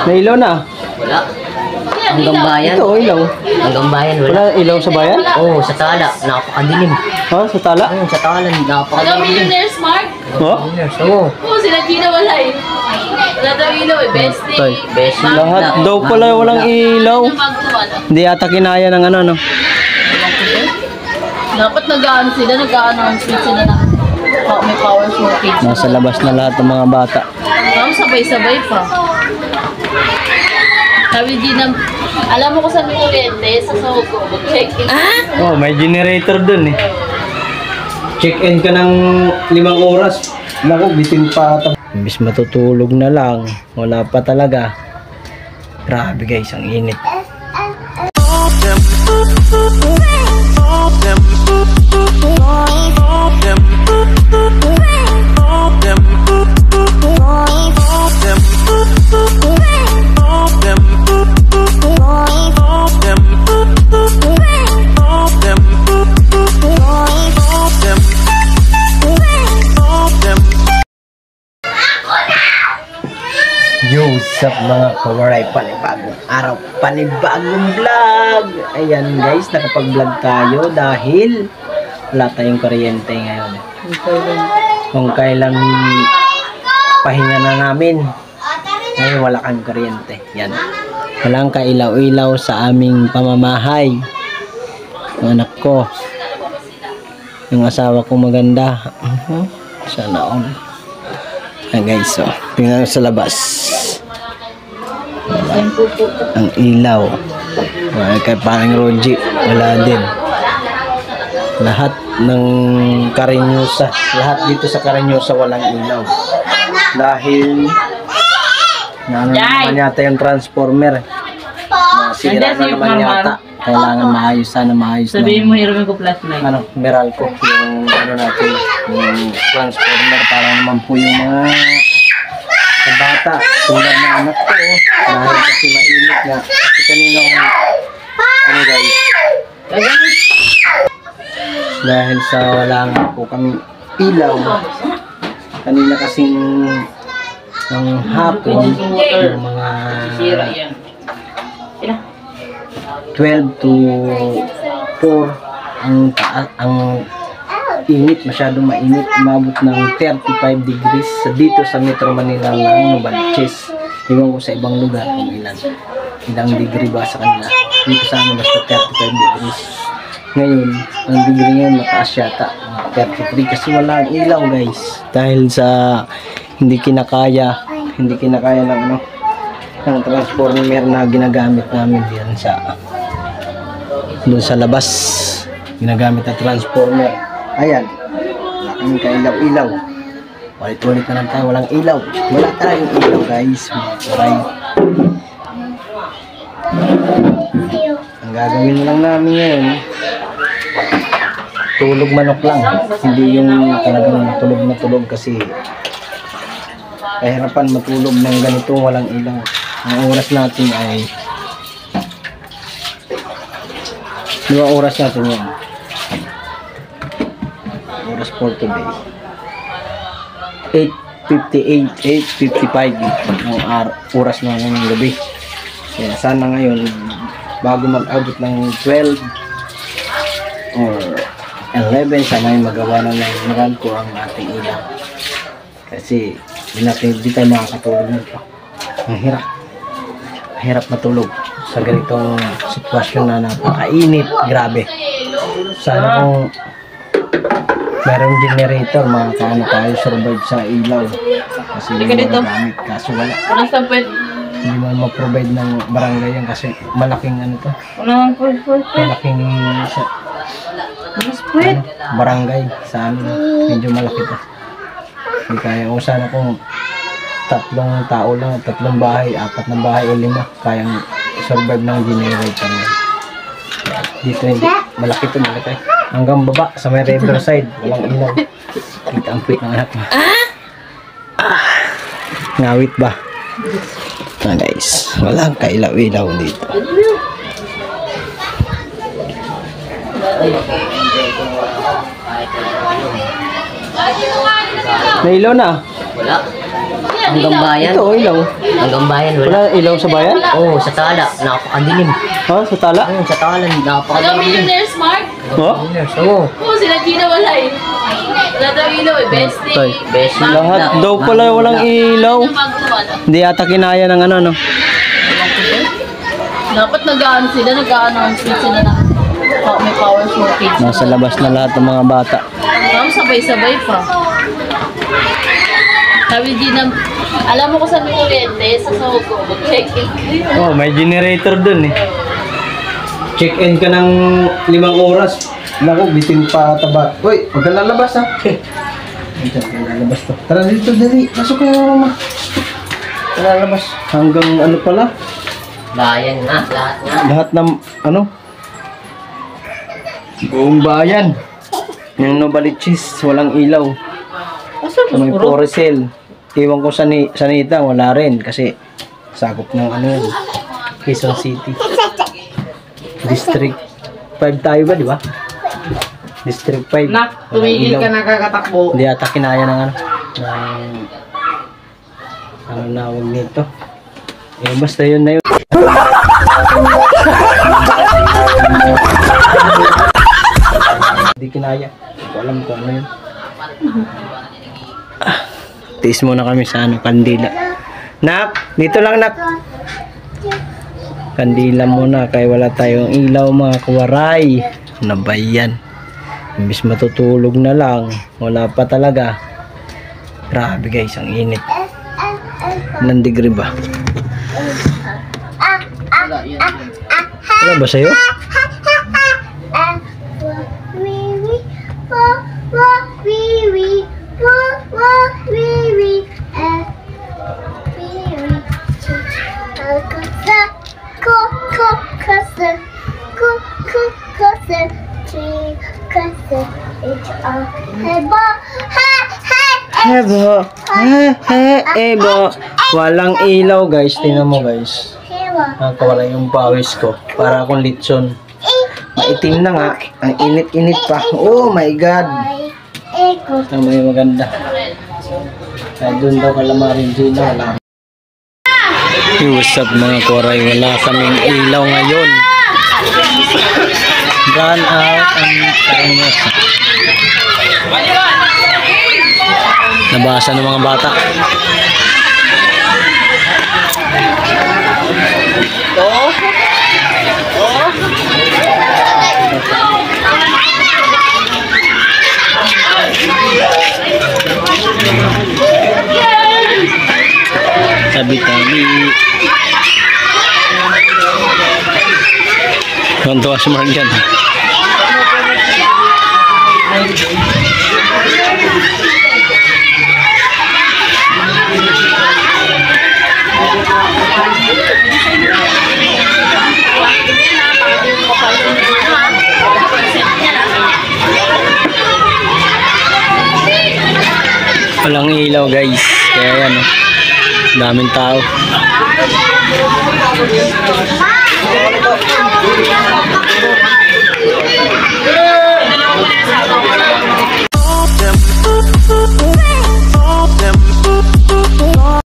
May ilaw na. Wala. Hanggang bayan. Ito, ilaw. Hanggang bayan, wala. Wala ilaw sa bayan? Oo, sa tala. Napakadilim. Ha? Sa tala? Oo, sa tala. Alam, Napakadilim. millionaire smart? Ha? Oo. Oo, sila Gina wala eh. Wala daw ilaw eh. Bestie. Tay. Best Lahat daw pala walang ilaw. Yung magkuwala. Hindi ata kinaya ng ano, no? Dapat nag-a-announce sila na may power shortage. Nasa labas na lahat ng mga bata. Tapos sabay-sabay pa. Sabi din na, alam mo kung saan may kuryente? Sa Sogo. Mag-check-in. Oh, may generator dun eh. Check-in ka ng 5 oras. Naku, bitin pa. Imbis matutulog na lang. Wala pa talaga. Grabe guys, ang init. Yo, what's up mga kawaray, panibagong araw, panibagong vlog. Ayan guys, nakapag-vlog tayo dahil wala tayong kuryente ngayon. Kung kailan pahinga na namin, ngayon wala kang kuryente. Yan, walang kailaw-ilaw sa aming pamamahay. Ang anak ko, yung asawa kong maganda, sana all. Ayan guys, so tingnan sa labas. Ang ilaw. Kay parang Roji, wala din. Lahat ng Cariñosa, lahat dito sa Cariñosa walang ilaw. Dahil naman yata yung transformer. Nasira na naman yata. Kailangan maayos, sana maayos. Sabihin mo, hirumin ko flashlight. Ano, Meralco, yung ano natin, yung transformer para naman po yung mga bata, tulad na anak ko, dahil kasi mainit nga. Kasi kanina ano guys, dahil sa wala nga po kami ilaw, kanina kasing ng hapon, yung mga 12 to 4 ang init, masyadong mainit, umabot ng 35 degrees dito sa Metro Manila ng Novaliches. Tingnan ko sa ibang lugar kung ilang degree ba sa kanila. Dito sa amin basta 35 degrees. Ngayon, ang degree ngayon mataas yata, 33 kasi walang ilaw guys. Dahil sa hindi kinakaya ng ano, ng transformer na ginagamit namin diyan doon sa labas, ginagamit na transformer. Ayan, wala kaming kailaw-ilaw. Ulit-ulit na lang tayo, walang ilaw. Wala tayong ilaw guys. Ang gagawin lang namin ngayon, tulog manok lang. Hindi yung talagang tulog na tulog kasi kahirapan matulog ng ganitong walang ilaw. Ang oras natin ay 2 oras natin yan. Oras for today 8:58, 8:55 ang oras na ngayong gabi. Kaya sana ngayon bago mag-abot ng 12 or 11 sana ay magawa na ng Meralco ang ating ilaw. Kasi di tayo makakatulog nito. Ang hirap matulog sa ganitong sitwasyon na napakainit. Grabe. Sana kung merong generator, makakaano tayo survive sa ilaw. Kasi hindi mo gamit. Kaso wala. Hindi mo ma-provide ng barangay yan kasi malaking ano to. Malaking barangay sa amin. Medyo malaki to. Hindi kaya. O sana kung 3 tao lang, 3 bahay, 4 na bahay o 5, kayang survive ng generator. Dito hindi. Malaki to, malaki. Hanggang baba sa may riverside, walang ilaw. Kita ang pit ng anak mo. Ngawit ba? Na guys, walang kailaw-ilaw dito. May ilaw na. Wala. Hanggang bayan. Ito, ilaw. Hanggang bayan, wala. Wala ilaw sa bayan? Oo, sa tala. Napakadilim. Ha? Sa tala? Oo, sa tala. Wala Napakadilim. millionaire smart? Oh? Oo. Oo, sila Gina wala eh. Wala daw ilaw eh. Bestie. Tay. Best Lahat daw pala walang ilaw. Ano magawa na? Hindi ata kinaya ng ano, no? Dapat nag-ano sila ng may power shortage. Nasa labas na lahat ng mga bata. Tapos sabay-sabay pa. Sabi Gina, alam mo ko sa Minolente, sa Sogo, check-in. Oh, may generator dun eh. Check-in ka ng 5 oras. Naku, bitin pa taba. Uy, huwag kang lalabas ha. Diyan, lalabas to. Tara dito, dali. Pasok kayo, mama. Lalabas. Hanggang ano pala? Bayan na, lahat na. Lahat ng ano? Buong bayan. Yung Novaliches, walang ilaw. May Porcel. Iwan ko sa Nita, wala rin. Kasi sakop ng ano yun. Quezon City. District 5 tayo ba, di ba? District 5. Nak, tumigil ka nakakatakbo. Hindi ata kinaya ng ano. Ano nawag nito. Eh, basta yun na yun. Hindi kinaya. Hindi ko alam kung ano yun. Tiis muna kami sa ano, kandila. Nak, dito lang nak. Kandila muna kaya wala tayong ilaw mga kawaray. Ano ba yan? Imbis matutulog na lang, wala pa talaga. Grabe guys, ang init. Ilang degree ba? Wala ba sa'yo? Ebo. Walang ilaw guys, tingnan mo guys. Nakakawala yung pawis ko. Para akong litson. Maitim na nga. Ang init-init pa. Oh my God. Ang may maganda. Kaya doon daw kalamarin Gina. Wala. Hey, what's up mga koray? Wala kaming ilaw ngayon. Run out ang karangos. Nabasa ng mga bata. Tabi-tabi. Tuwan-tuwa si Mark dyan. Walang ilaw guys. Kaya yan, daming tao.